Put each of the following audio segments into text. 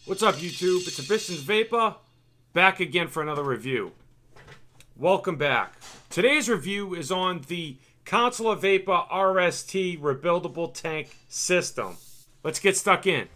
What's up, YouTube? It's AmbitionZ VapeR, back again for another review. Welcome back. Today's review is on the Consular VapeR RST rebuildable tank system. Let's get stuck in.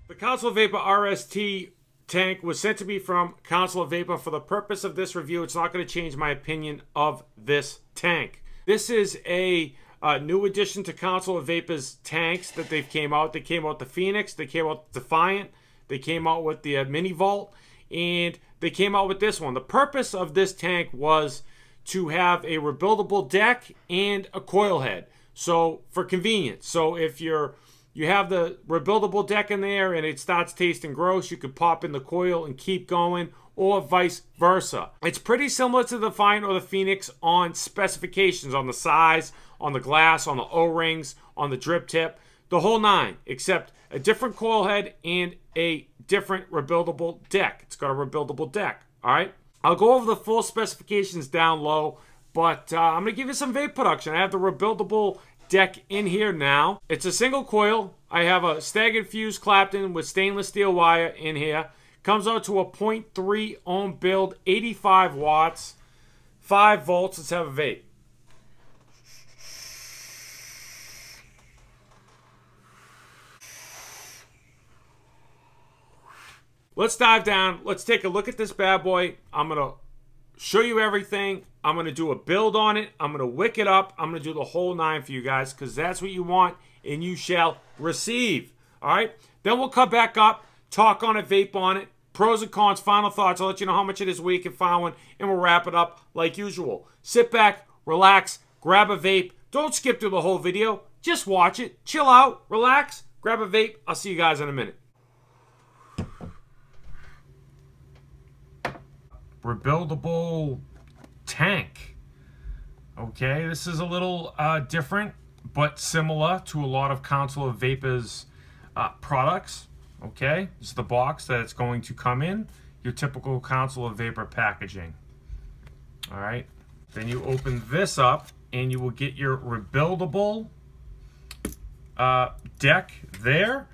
The Consular VapeR RST tank was sent to me from Consular VapeR. For the purpose of this review, it's not going to change my opinion of this tank. This is a new addition to Consular VapeR's tanks that they've came out. They came out the Phoenix, they came out the Defiant, they came out with the Mini Vault, and they came out with this one. The purpose of this tank was to have a rebuildable deck and a coil head. So for convenience. So if you have the rebuildable deck in there and it starts tasting gross, you could pop in the coil and keep going, or vice versa. It's pretty similar to the Defiant or the Phoenix on specifications, on the size, on the glass, on the O-rings, on the drip tip, the whole nine, except a different coil head and a different rebuildable deck. It's got a rebuildable deck, all right? I'll go over the full specifications down low, but I'm going to give you some vape production. I have the rebuildable deck in here now. It's a single coil. I have a staggered fuse clapped in with stainless steel wire in here. Comes out to a 0.3 ohm build, 85 watts, 5 volts. Let's have a vape. Let's dive down. Let's take a look at this bad boy. I'm going to show you everything. I'm going to do a build on it. I'm going to wick it up. I'm going to do the whole nine for you guys because that's what you want and you shall receive. All right? Then we'll come back up, talk on it, vape on it, pros and cons, final thoughts. I'll let you know how much it is weak and find one, and we'll wrap it up like usual. Sit back, relax, grab a vape. Don't skip through the whole video. Just watch it. Chill out, relax, grab a vape. I'll see you guys in a minute. Rebuildable tank. Okay, this is a little different, but similar to a lot of Consular VapeR's products. Okay, this is the box that it's going to come in. Your typical Consular VapeR packaging. All right, then you open this up and you will get your rebuildable deck there.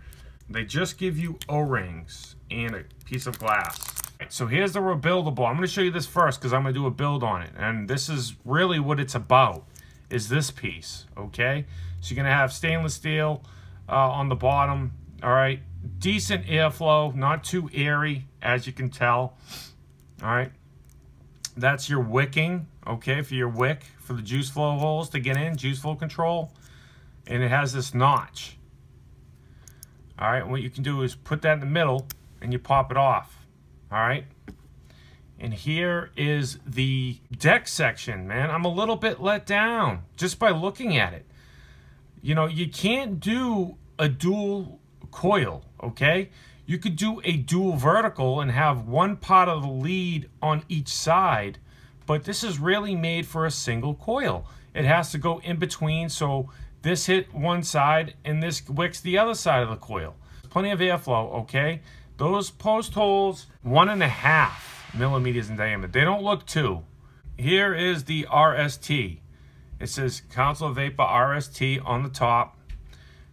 They just give you O-rings and a piece of glass. So here's the rebuildable. I'm going to show you this first because I'm going to do a build on it. And this is really what it's about, is this piece, okay? So you're going to have stainless steel on the bottom, all right? Decent airflow, not too airy, as you can tell, all right? That's your wicking, okay, for your wick, for the juice flow holes to get in, juice flow control. And it has this notch, all right? And what you can do is put that in the middle and you pop it off. All right, and here is the deck section, man. I'm a little bit let down just by looking at it. You know, you can't do a dual coil, okay? You could do a dual vertical and have one part of the lead on each side, but this is really made for a single coil. It has to go in between, so this hit one side and this wicks the other side of the coil. Plenty of airflow, okay? Those post holes, 1.5 millimeters in diameter. They don't look 2. Here is the RST. It says Consular VapeR RST on the top.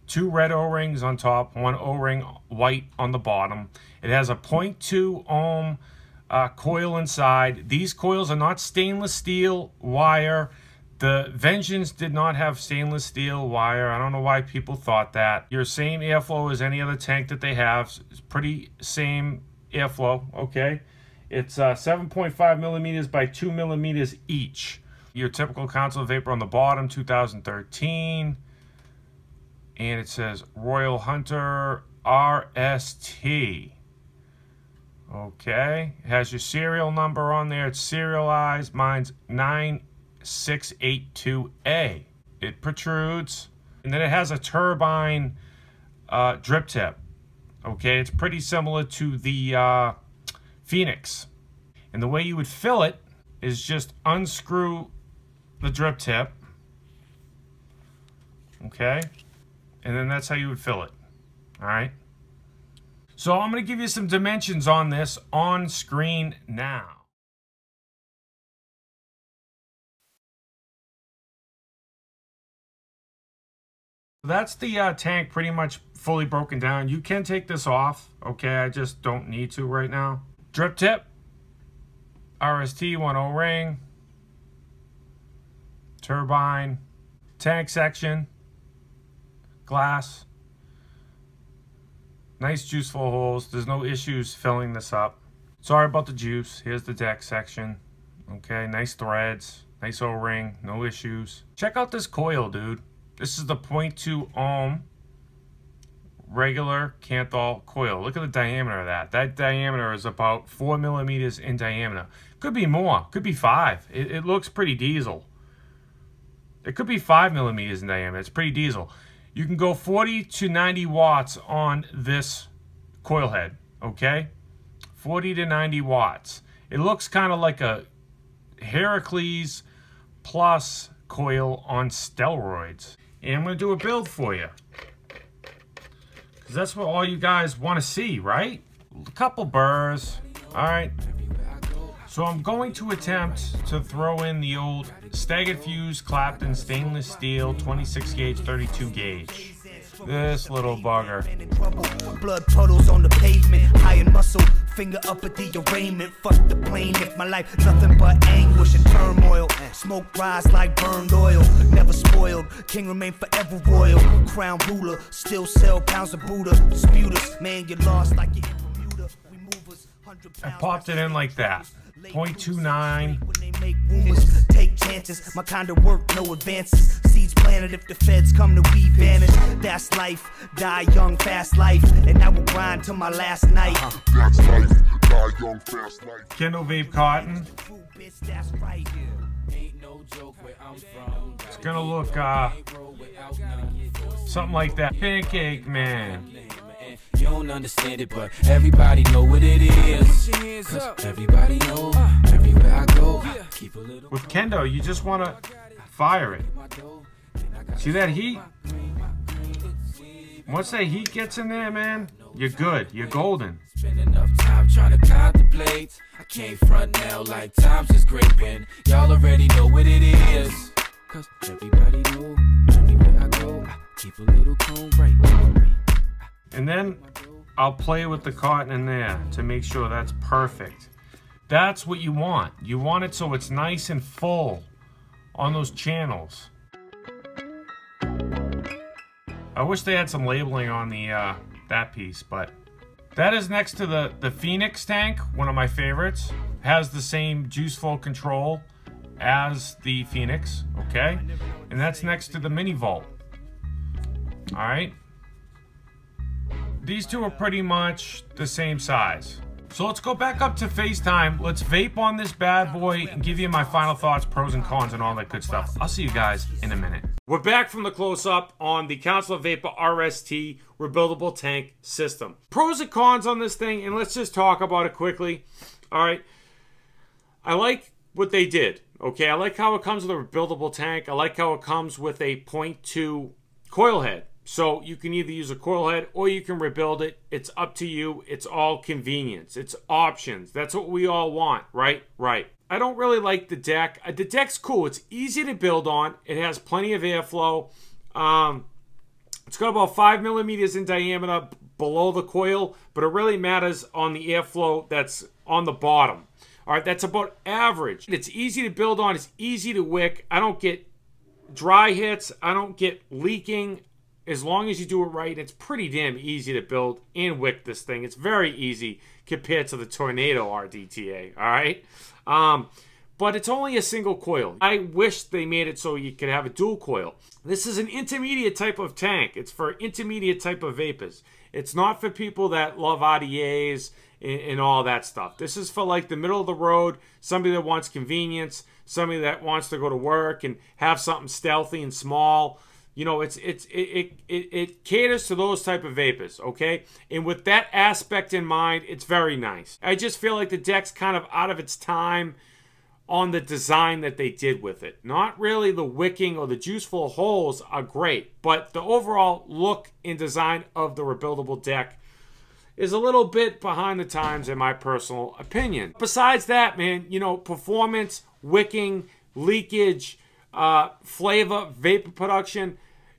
2 red O-rings on top, 1 O-ring white on the bottom. It has a 0.2 ohm coil inside. These coils are not stainless steel wire. The Vengeance did not have stainless steel wire. I don't know why people thought that. Your same airflow as any other tank that they have. It's pretty same airflow, okay? It's 7.5 millimeters by 2 millimeters each. Your typical Consular VapeR on the bottom, 2013. And it says Royal Hunter RST. Okay, it has your serial number on there. It's serialized. Mine's 9682A. It protrudes, and then it has a turbine drip tip. Okay, it's pretty similar to the Phoenix. And the way you would fill it is just unscrew the drip tip. Okay, and then that's how you would fill it. All right. So I'm going to give you some dimensions on this on screen now. That's the tank pretty much fully broken down. You can take this off, okay? I just don't need to right now. Drip tip, RST, 1 O-ring, turbine, tank section, glass. Nice juiceful holes. There's no issues filling this up. Sorry about the juice. Here's the deck section. Okay, nice threads, nice O-ring, no issues. Check out this coil, dude. This is the 0.2 ohm regular Canthal coil. Look at the diameter of that. That diameter is about 4 millimeters in diameter. Could be more, could be 5. It looks pretty diesel. It could be 5 millimeters in diameter. It's pretty diesel. You can go 40 to 90 watts on this coil head, okay? 40 to 90 watts. It looks kind of like a Heracles Plus coil on steroids. And I'm going to do a build for you, because that's what all you guys want to see, right? A couple burrs. All right. So I'm going to attempt to throw in the old staggered fuse Clapton stainless steel 26 gauge 32 gauge. This little bugger. Blood puddles on the pavement, high and muscle, finger up at the arraignment. Fuck the plane, if my life nothing but anguish and turmoil. Smoke rise like burned oil, never spoiled. King remain forever royal. Crown ruler, still sell pounds of Buddha. Disputers, man, you lost like you're in Bermuda. We movers, 100 pounds. I popped it in like that. 0.29. When they make rumors, take chances. My kind of work, no advances. Seeds planted if the feds come to we vanish. That's life, die young, fast life. And I will grind till my last night. That's life, die young, fast life. Kindle Vape Cotton. That's right. It's gonna look something like that. Pancake Man. You don't understand it, but everybody know what it is. Everybody know, everywhere I go. Keep a little. With Kendo, you just want to fire it. See that heat? Once that heat gets in there, man, you're good. You're golden. Spend enough time trying to contemplate. I can't front now like times is great when y'all already know what it is. Cause everybody know, everywhere I go. Keep a little cone right. And then I'll play with the cotton in there to make sure that's perfect. That's what you want. You want it so it's nice and full on those channels. I wish they had some labeling on the that piece, but that is next to the Phoenix tank, one of my favorites. Has the same juiceful control as the Phoenix, okay? And that's next to the Mini Vault. All right. These two are pretty much the same size. So let's go back up to FaceTime. Let's vape on this bad boy and give you my final thoughts, pros and cons, and all that good stuff. I'll see you guys in a minute. We're back from the close-up on the Council of VapeR RST rebuildable tank system. Pros and cons on this thing, and let's just talk about it quickly. All right. I like what they did. Okay, I like how it comes with a rebuildable tank. I like how it comes with a 0.2 coil head. So you can either use a coil head or you can rebuild it. It's up to you. It's all convenience. It's options. That's what we all want, right? Right. I don't really like the deck. The deck's cool. It's easy to build on. It has plenty of airflow. It's got about 5 millimeters in diameter below the coil, but it really matters on the airflow that's on the bottom. All right, that's about average. It's easy to build on. It's easy to wick. I don't get dry hits. I don't get leaking. As long as you do it right, it's pretty damn easy to build and wick this thing. It's very easy compared to the Tornado RDTA, all right? But it's only a single coil. I wish they made it so you could have a dual coil. This is an intermediate type of tank. It's for intermediate type of vapors. It's not for people that love RDAs and all that stuff. This is for like the middle of the road, somebody that wants convenience, somebody that wants to go to work and have something stealthy and small. You know, it caters to those type of vapors, okay? And with that aspect in mind, it's very nice. I just feel like the deck's kind of out of its time on the design that they did with it. Not really the wicking or the juiceful holes are great, but the overall look and design of the rebuildable deck is a little bit behind the times in my personal opinion. Besides that, man, you know, performance, wicking, leakage, flavor, vapor production,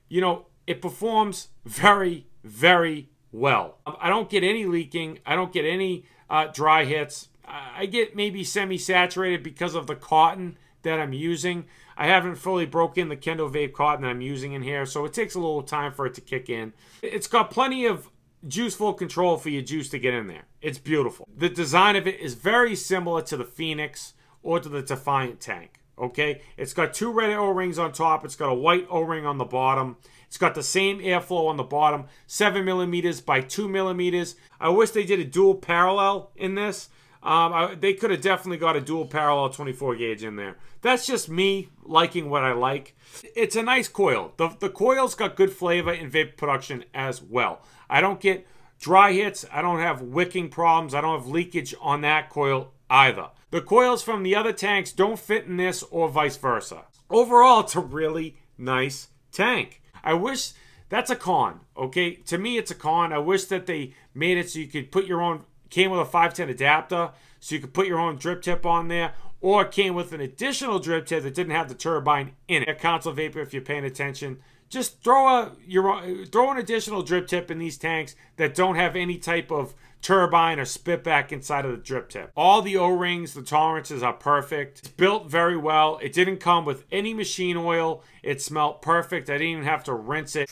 you know, it performs very, very well. I don't get any leaking. I don't get any dry hits. I get maybe semi-saturated because of the cotton that I'm using. I haven't fully broken the Kendo Vape cotton that I'm using in here, so it takes a little time for it to kick in. It's got plenty of juiceful control for your juice to get in there. It's beautiful. The design of it is very similar to the Phoenix or to the Defiant tank, okay? It's got 2 red O-rings on top. It's got a white O-ring on the bottom. It's got the same airflow on the bottom, 7 millimeters by 2 millimeters. I wish they did a dual parallel in this. They could have definitely got a dual parallel 24 gauge in there. That's just me liking what I like. It's a nice coil. The coil's got good flavor in vape production as well. I don't get dry hits. I don't have wicking problems. I don't have leakage on that coil either. The coils from the other tanks don't fit in this or vice versa. Overall, it's a really nice tank. I wish that's a con, okay? To me, it's a con. I wish that they made it so you could put your own, came with a 510 adapter, so you could put your own drip tip on there, or it came with an additional drip tip that didn't have the turbine in it. Console Vapor, if you're paying attention, just throw an additional drip tip in these tanks that don't have any type of turbine or spit back inside of the drip tip. All the O-rings, the tolerances are perfect. It's built very well. It didn't come with any machine oil. It smelled perfect. I didn't even have to rinse it.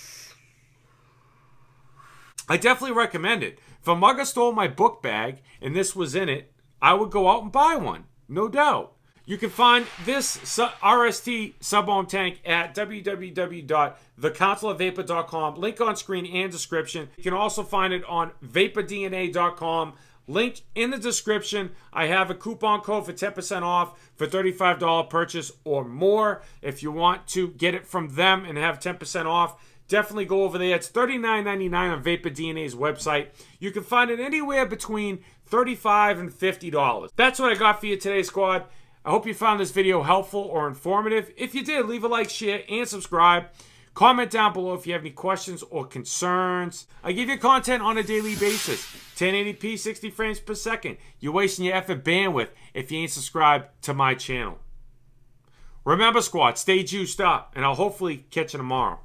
I definitely recommend it. If a mugger stole my book bag and this was in it, I would go out and buy one, no doubt. You can find this RST sub-ohm tank at www.theconsulatevapor.com. Link on screen and description. You can also find it on vapordna.com. Link in the description. I have a coupon code for 10% off for $35 purchase or more. If you want to get it from them and have 10% off, definitely go over there. It's $39.99 on VaporDNA's website. You can find it anywhere between $35 and $50. That's what I got for you today, squad. I hope you found this video helpful or informative. If you did, leave a like, share, and subscribe. Comment down below if you have any questions or concerns. I give you content on a daily basis. 1080p, 60 frames per second. You're wasting your effort bandwidth if you ain't subscribed to my channel. Remember, squad, stay juiced up, and I'll hopefully catch you tomorrow.